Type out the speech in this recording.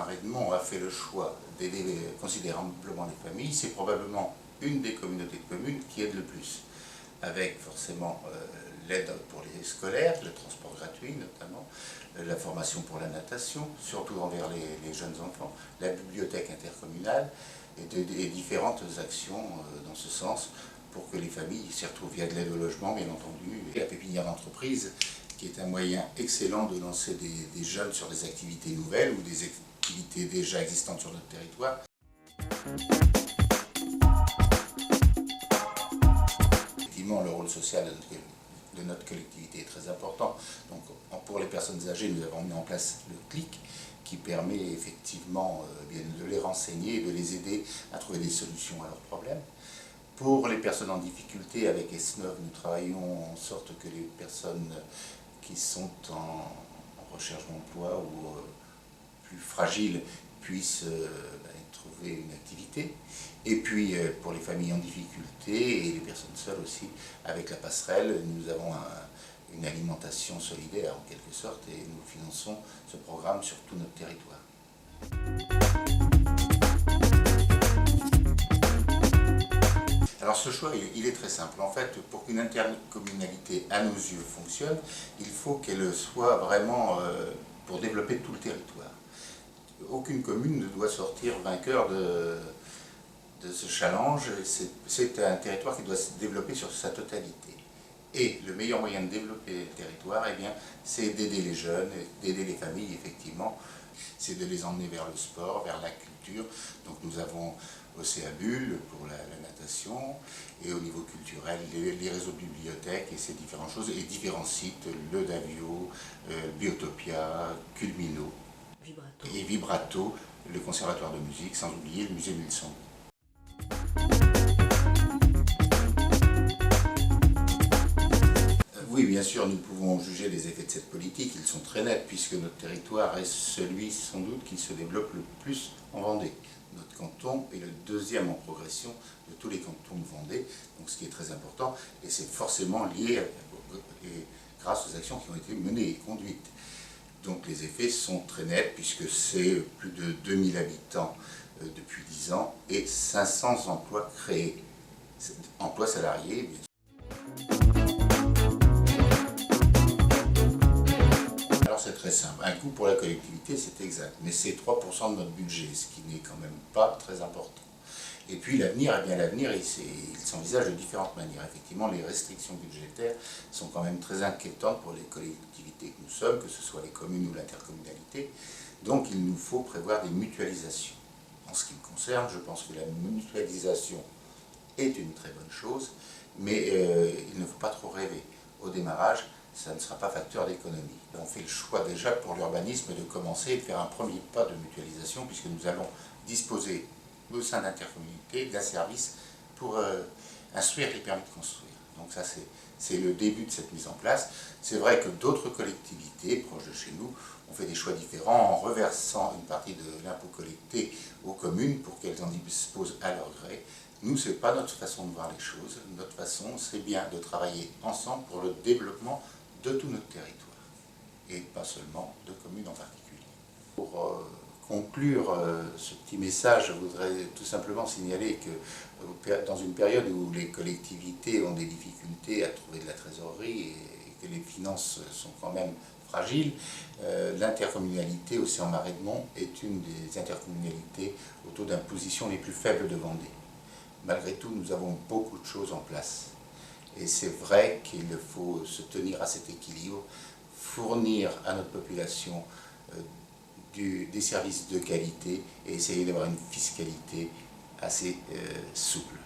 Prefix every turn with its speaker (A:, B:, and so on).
A: Marais de Mont a fait le choix d'aider considérablement les familles, c'est probablement une des communautés de communes qui aide le plus, avec forcément l'aide pour les scolaires, le transport gratuit notamment, la formation pour la natation, surtout envers les jeunes enfants, la bibliothèque intercommunale et différentes actions dans ce sens pour que les familles s'y retrouvent. Il y a de l'aide au logement, bien entendu, et la pépinière d'entreprise, qui est un moyen excellent de lancer des jeunes sur des activités nouvelles ou des activités déjà existantes sur notre territoire. Effectivement, le rôle social de notre collectivité est très important. Donc, pour les personnes âgées, nous avons mis en place le CLIC, qui permet effectivement de les renseigner et de les aider à trouver des solutions à leurs problèmes. Pour les personnes en difficulté, avec S9, nous travaillons en sorte que les personnes qui sont en recherche d'emploi ou plus fragiles puissent trouver une activité. Et puis pour les familles en difficulté et les personnes seules aussi, avec la passerelle, nous avons une alimentation solidaire en quelque sorte et nous finançons ce programme sur tout notre territoire. Alors ce choix, il est très simple. En fait, pour qu'une intercommunalité, à nos yeux, fonctionne, il faut qu'elle soit vraiment pour développer tout le territoire. Aucune commune ne doit sortir vainqueur de ce challenge. C'est un territoire qui doit se développer sur sa totalité. Et le meilleur moyen de développer le territoire, eh bien, c'est d'aider les jeunes, d'aider les familles, effectivement. C'est de les emmener vers le sport, vers la culture. Donc nous avons Océabule pour la natation, et au niveau culturel, les réseaux de bibliothèques et ces différentes choses, et différents sites, le Davio, Biotopia, Culmino,
B: Vibrato.
A: Et Vibrato, le conservatoire de musique, sans oublier le musée Wilson. Oui, bien sûr, nous pouvons juger les effets de cette politique, ils sont très nets, puisque notre territoire est celui, sans doute, qui se développe le plus en Vendée. Notre canton est le deuxième en progression de tous les cantons de Vendée, donc ce qui est très important, et c'est forcément lié grâce aux actions qui ont été menées et conduites. Donc les effets sont très nets, puisque c'est plus de 2000 habitants depuis 10 ans et 500 emplois créés, emplois salariés, bien sûr. C'est très simple. Un coût pour la collectivité, c'est exact, mais c'est 3% de notre budget, ce qui n'est quand même pas très important. Et puis l'avenir, eh bien l'avenir, il s'envisage de différentes manières. Effectivement, les restrictions budgétaires sont quand même très inquiétantes pour les collectivités que nous sommes, que ce soit les communes ou l'intercommunalité. Donc il nous faut prévoir des mutualisations. En ce qui me concerne, je pense que la mutualisation est une très bonne chose, mais il ne faut pas trop rêver. Au démarrage, ça ne sera pas facteur d'économie. On fait le choix déjà pour l'urbanisme de commencer et de faire un premier pas de mutualisation, puisque nous allons disposer au sein d'intercommunalités d'un service pour instruire les permis de construire. Donc ça, c'est le début de cette mise en place. C'est vrai que d'autres collectivités proches de chez nous ont fait des choix différents en reversant une partie de l'impôt collecté aux communes pour qu'elles en disposent à leur gré. Nous, ce n'est pas notre façon de voir les choses. Notre façon, c'est bien de travailler ensemble pour le développement de tout notre territoire, et pas seulement de communes en particulier. Pour conclure ce petit message, je voudrais tout simplement signaler que dans une période où les collectivités ont des difficultés à trouver de la trésorerie et que les finances sont quand même fragiles, l'intercommunalité Océan-Marais de Mont est une des intercommunalités au taux d'imposition les plus faibles de Vendée. Malgré tout, nous avons beaucoup de choses en place. Et c'est vrai qu'il faut se tenir à cet équilibre, fournir à notre population des services de qualité et essayer d'avoir une fiscalité assez souple.